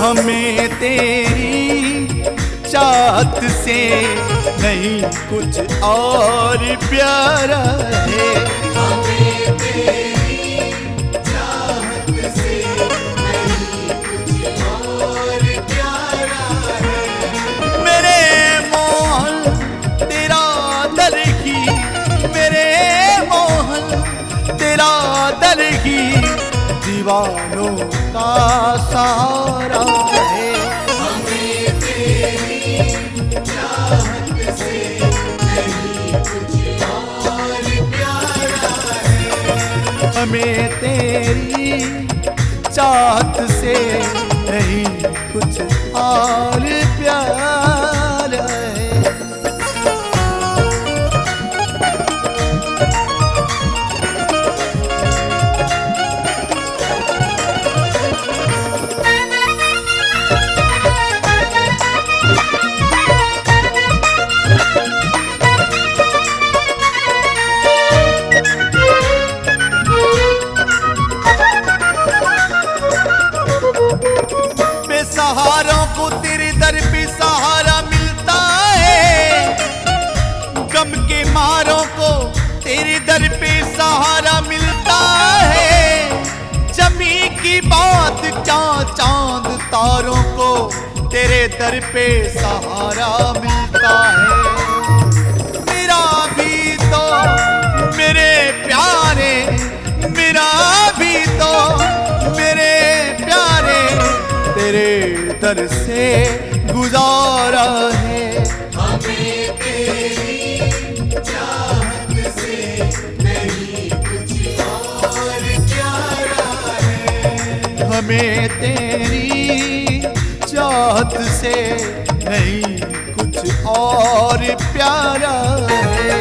हमें तेरी चाहत से नहीं कुछ और प्यारा है। हमें तेरी चाहत से नहीं कुछ और प्यारा है। मेरे मोहन तेरा दर ही, मेरे मोहन तेरा दर ही दीवानों का सहारा है। हमें तेरी चाहत से नहीं कुछ और प्यारा है। हमें तेरी चाहत से नहीं कुछ और प्यारा है। बेसहारों को तेरे दर पे सहारा मिलता है, गम के मारों को तेरे दर पे सहारा मिलता है। जमी की बात क्या चांद तारों को तेरे दर पे सहारा मिलता है। मेरा भी तो मेरे प्यारे, मेरा भी तो मेरे प्यारे तेरे दर से गुजारा है। हमें तेरी चाहत से नहीं कुछ और प्यारा है। हमें तेरी चाहत से नहीं कुछ और प्यारा है।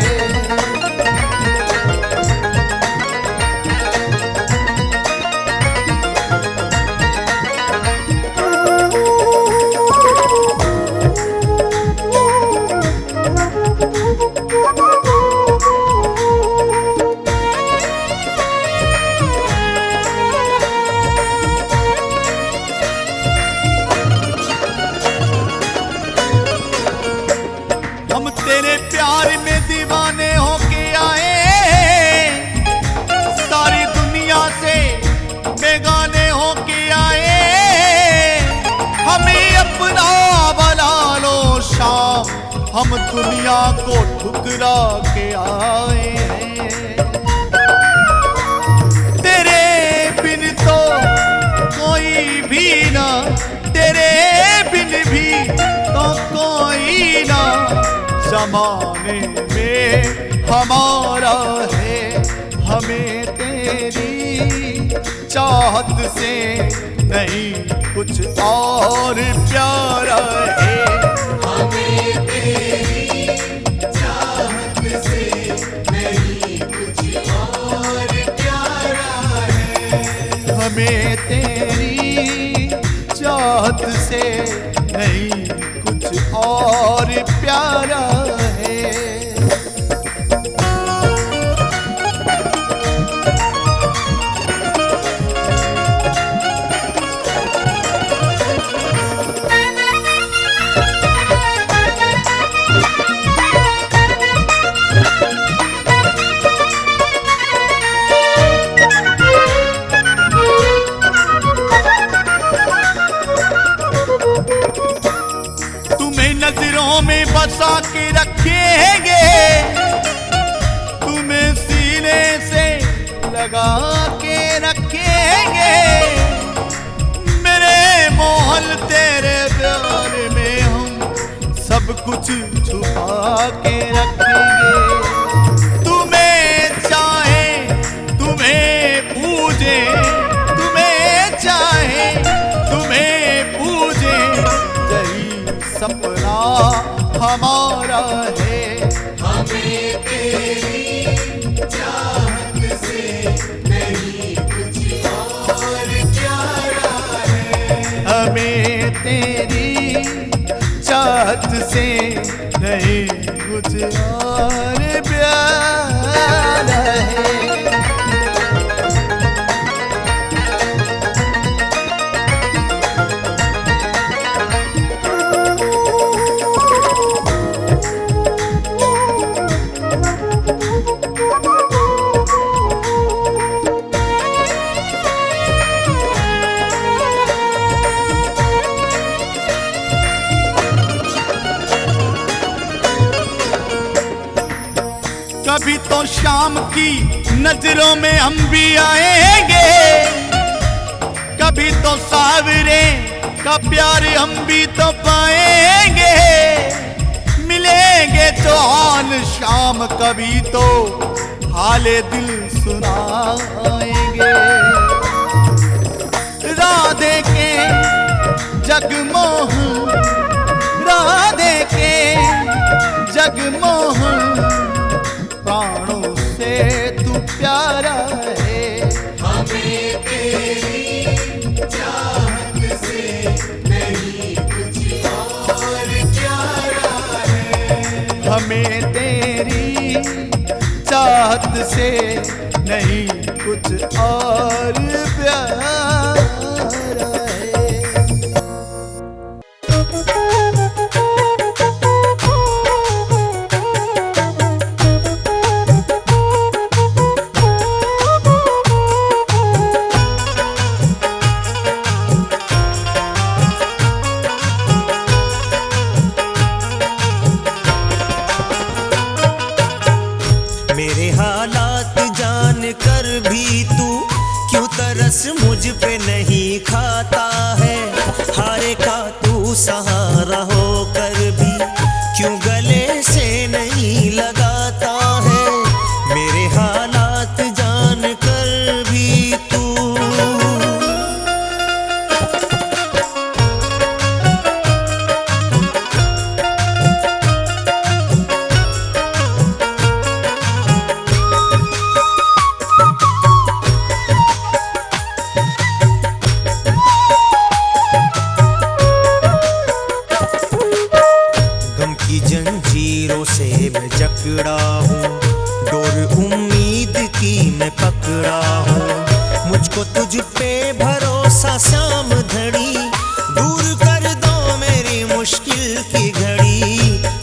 हम तेरे प्यार में दीवाने होके आए, सारी दुनिया से बेगाने होके आए। हमें अपना बना लो शाम, हम दुनिया को ठुकरा के आए हैं। तेरे बिन तो कोई भी ना, तेरे बिन भी तो कोई ना ज़माने में हमारा है। हमें तेरी चाहत से नहीं कुछ और प्यारा है। हमें तेरी चाहत से नहीं कुछ और प्यारा है। हमें तेरी चाहत से नहीं कुछ और प्यारा है। तुम्हें नजरों में बसा के रखेंगे, तुम्हें सीने से लगा के रखेंगे। मेरे मोहन तेरे प्यार में हम सब कुछ छुपा के रखेंगे। तुम्हें चाहे तुम्हें पूजे, तुम्हें चाहे तुम्हें पूजे, यही सपना हमारा है। हमें तेरी चाहत से नहीं कुछ और प्यारा है। हमें तेरी चाहत से नहीं कुछ और प्यारा है। शाम की नजरों में हम भी आएंगे, कभी तो सावरे का प्यार हम भी तो पाएंगे। मिलेंगे तो आन शाम कभी तो हाले दिल सुनाएंगे। राधे के जगमोहन, राधे के जगमोहन, प्राणों से तू प्यारा है। हमें तेरी चाहत से नहीं कुछ और प्यारा है। हमें तेरी चाहत से नहीं कुछ और प्यारा है। मेरे हालात जान कर भी तू क्यों तरस मुझ पे नहीं खाता है। हारे का तू सहारा होकर भी क्यों गले से नहीं लगाता है। मेरे हालात जान कर भी तू जंजीरों से मैं जकड़ा हूँ, डोर उम्मीद की मैं पकड़ा हूँ। मुझको तुझ पे भरोसा शाम धड़ी, दूर कर दो मेरी मुश्किल की घड़ी,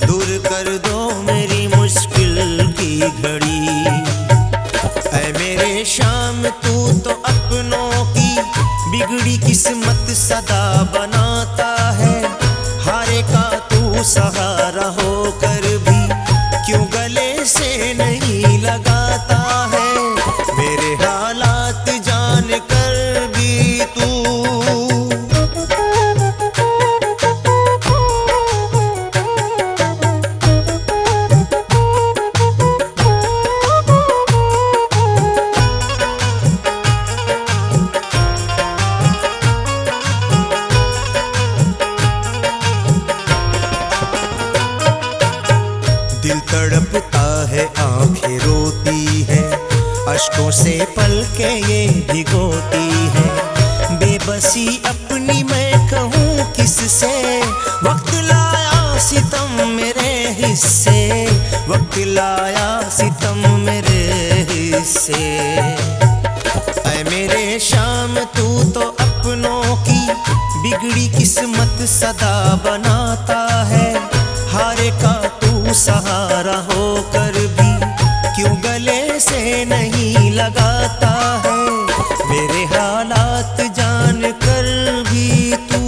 दूर कर दो मेरी मुश्किल की घड़ी। ऐ मेरे शाम तू तो अपनों की बिगड़ी किस्मत सदा बनाता है। हारे का तू सहारा होकर भी क्यों गले से नहीं लगाता है। मेरे हालात जान कर भी तू दिल तड़पता है, आंखें रोती है, अश्कों से पलकें ये भिगोती है। बेबसी अपनी मैं कहूँ किससे, वक्त लाया सितम मेरे हिस्से, वक्त लाया सितम मेरे हिस्से। ऐ मेरे शाम तू तो अपनों की बिगड़ी किस्मत सदा बनाता है। हारे का तू सहारा होकर भी क्यों गले से नहीं लगाता है। मेरे हालात जान कर भी तू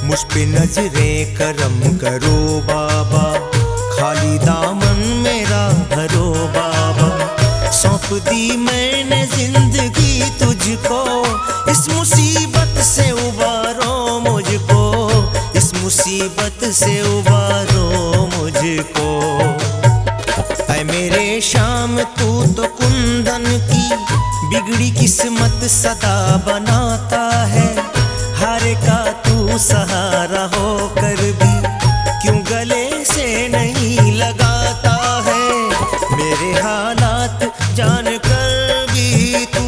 मुझ पे नजरें करम करो बाबा, खाली दामन मेरा भरो बाबा। सौंप दी मैंने जिंदगी तुझको, इस मुसीबत से उबारो मुझको, इस मुसीबत से उबारो मुझको। ऐ मेरे शाम तू तो कुंदन की बिगड़ी किस्मत सदा बनाता है। हारे का तू सहारा होकर भी क्यों गले से नहीं लगाता है। मेरे हालात जान कर भी तू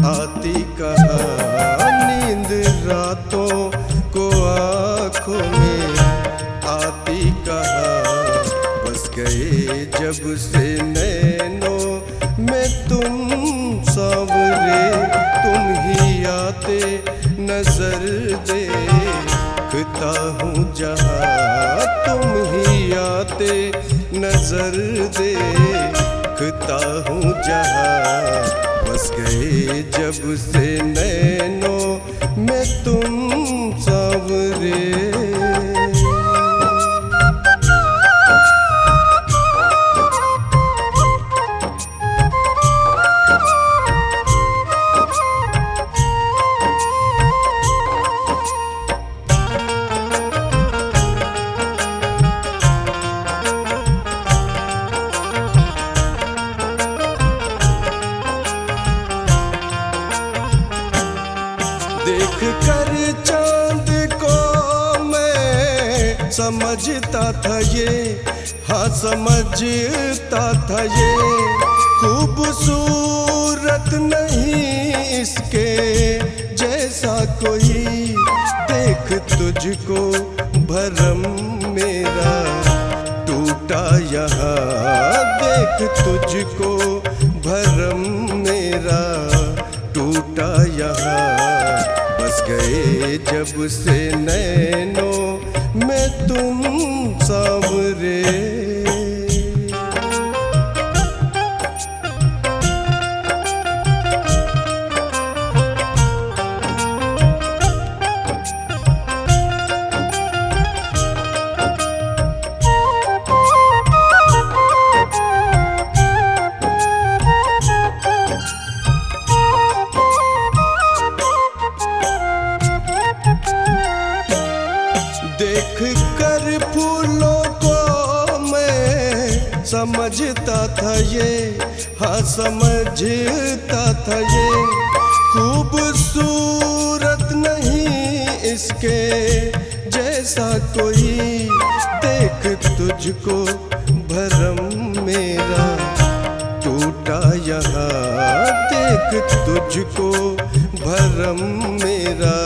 आती कहाँ नींद रातों को आँखों में आती कहाँ, बस गए जब से नैनों में तुम सांवरे, तुम ही आते नजर देखता हूँ जहाँ, तुम ही आते नजर देखता हूँ जहाँ, बस गए जब से नैनों में तुम सांवरे। देख कर चांद को मैं समझता था ये, हाँ समझता था ये, खूबसूरत नहीं इसके जैसा कोई, देख तुझको भरम मेरा टूटा यहाँ, देख तुझको भरम मेरा टूटा यहाँ, बस गए जब से नैनों में तुम सांवरे। देख कर फूलों को मैं समझता था ये, हाँ समझता था ये, खूबसूरत नहीं इसके जैसा कोई, देख तुझको भरम मेरा टूटा यहाँ, देख तुझको भरम मेरा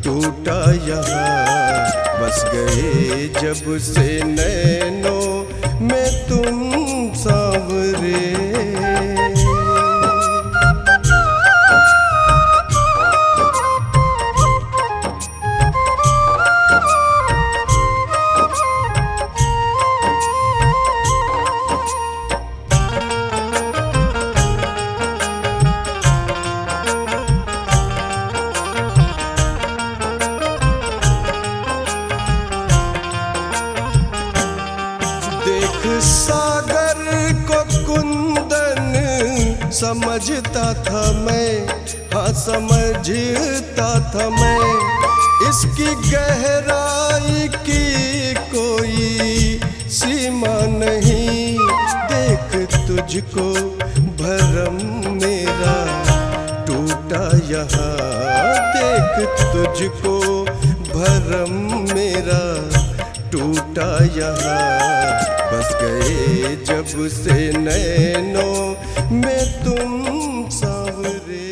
टूटा यहाँ, बस गए जब से नैनों में तुम सांवरे। देख सागर को कुंदन समझता था मैं, हाँ समझता था मैं, इसकी गहराई की कोई सीमा नहीं, देख तुझको भरम मेरा टूटा यहाँ, देख तुझको भरम मेरा टूटा यहाँ, बस गए जब से नैनों में तुम सांवरे।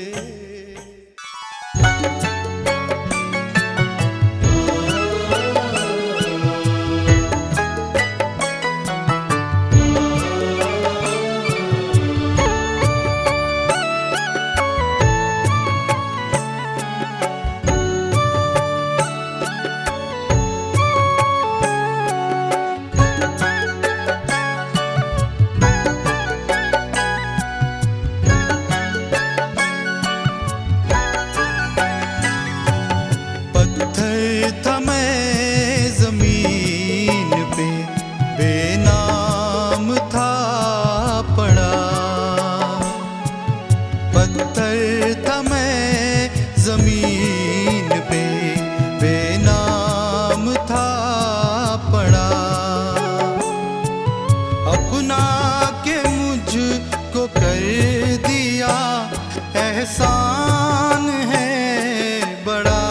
एहसान है बड़ा।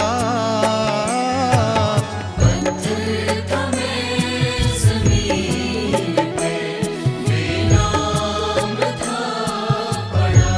पत्थर था मैं ज़मीन पे, बेनाम था पड़ा।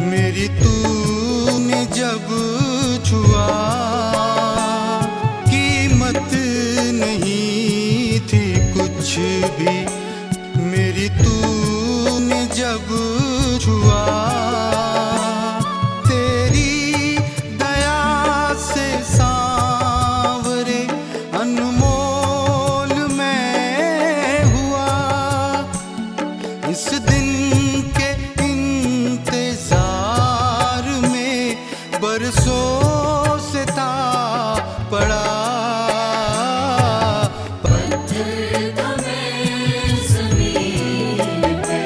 मेरी तूने जब छुआ, कीमत नहीं थी कुछ भी। मेरी तूने जब छुआ, तेरी दया से सांवरे अनमोल मैं हुआ। इस दिन के इंतजार में बरसों से था पड़ा। पत्थर था मैं ज़मीन पे,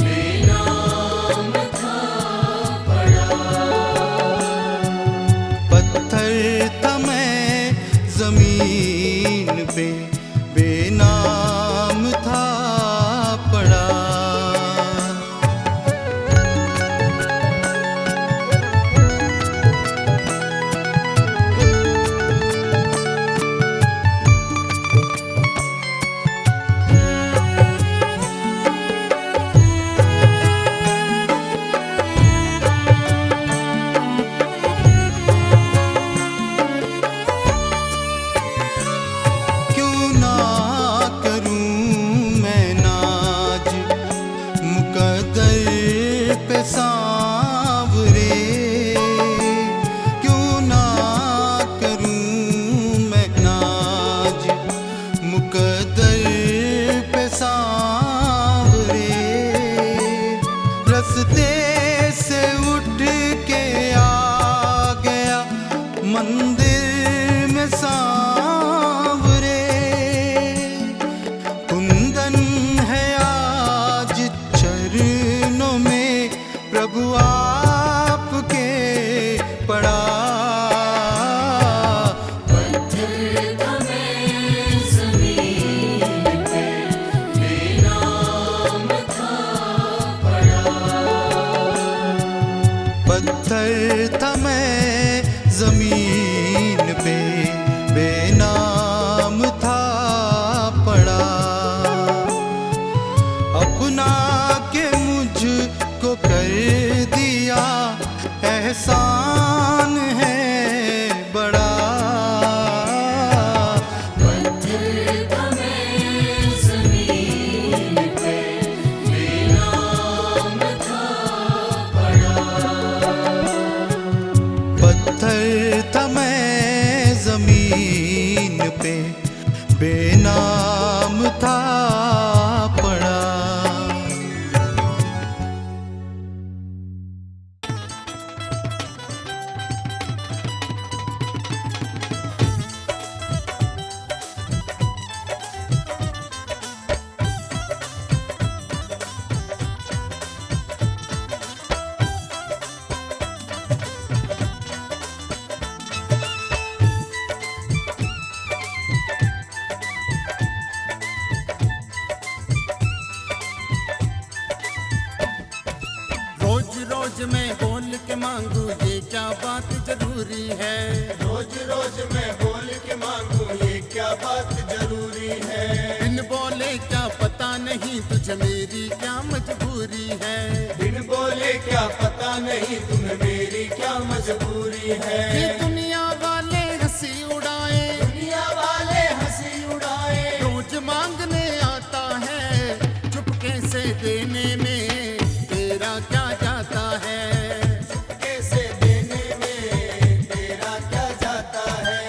बेनाम था पड़ा। पत्थर था मैं जमीन पे, बेनाम था पड़ा। क्यों ना करूं मैं नाज मुकद्दर पे सांवरे। क्यों ना करूं मैं नाज मुकद्दर पे सांवरे। रस्ते से उठ के आ गया मंदिर में सांवरे। कुंदन है आज चरणों में प्रभु आपके पड़ा। पत्थर था मैं ज़मीन पे, बेनाम था पड़ा। पत्थर था मैं जमीन पे, बेनाम था पड़ा। अपना के मुझको कर दिया एहसान है बड़ा। पत्थर था मैं ज़मीन पे, बेनाम था पड़ा। पत्थर था मैं जमीन पे, बेनाम था पड़ा। रोज रोज मैं बोल के मांगू ये क्या बात जरूरी है। रोज रोज मैं बोल के मांगू ये क्या बात जरूरी है। बिन बोले क्या पता नहीं तुझे मेरी क्या मजबूरी है। बिन बोले क्या पता नहीं तुम्हें मेरी क्या मजबूरी है। ये दुनिया वाले हंसी उड़ाए, दुनिया वाले हंसी उड़ाए, रोज मांगने आता है, चुपके से देने में तेरा क्या जाता है। कैसे देने में तेरा क्या जाता है।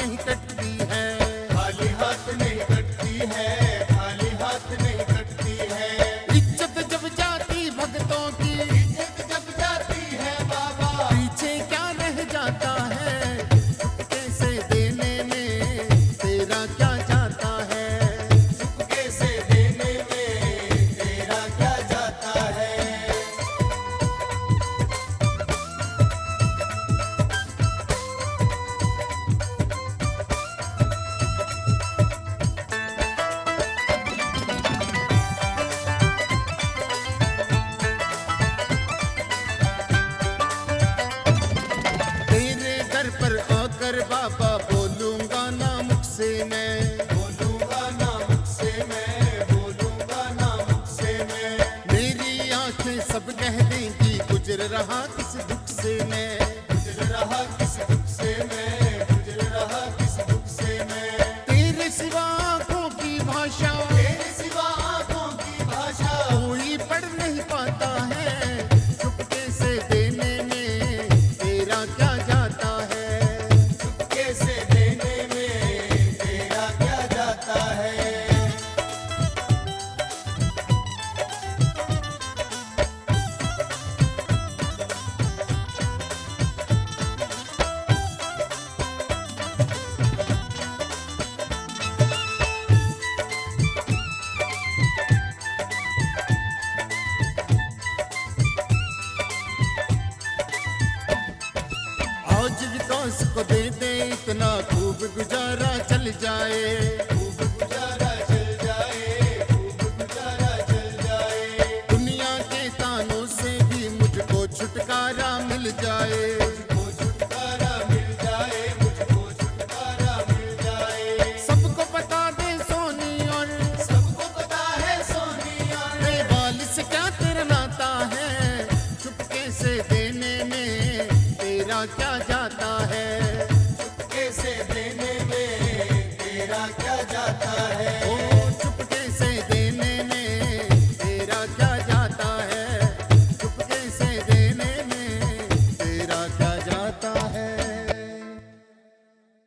नहीं कटती है। खाली हाथ नहीं कटती है, खाली हाथ नहीं कटती है। इज्जत जब जाती भक्तों की, इज्जत जब जाती है बाबा, पीछे क्या रह जाता है। चुपके से देने में तेरा क्या जाता है। चुपके से देने में तेरा क्या जाता है। तेरे घर पर आकर बाबा बोलूंगा ना मुख से मैं। बोलूंगा ना मुझसे मैं, बोलूंगा ना मुझसे मैं। मेरी आंखें सब कह देंगी गुजर रहा किस दुख से मैं। गुजर रहा किस दुख से मैं, गुजर रहा किस दुख से मैं। तेरे सिवा आंखों की भाषा तेरे सिवा आंखों की भाषा कोई पढ़ नहीं पाता है। चुपके से देने में तेरा क्या जाता है। चुपके से देने में तेरा क्या जाता है। आज विकास को दे दे इतना खूब गुजारा चल जाए। खूब गुजारा चल जाए, खूब गुजारा चल जाए। दुनिया के तानों से भी मुझको छुटकारा मिल जाए। मुझको छुटकारा मिल जाए, मुझको छुटकारा मिल जाए। सबको बता दे सोनी और सबको पता है सोनी और वाल से क्या तेरा नाता है। चुपके से देने में तेरा क्या जाता है।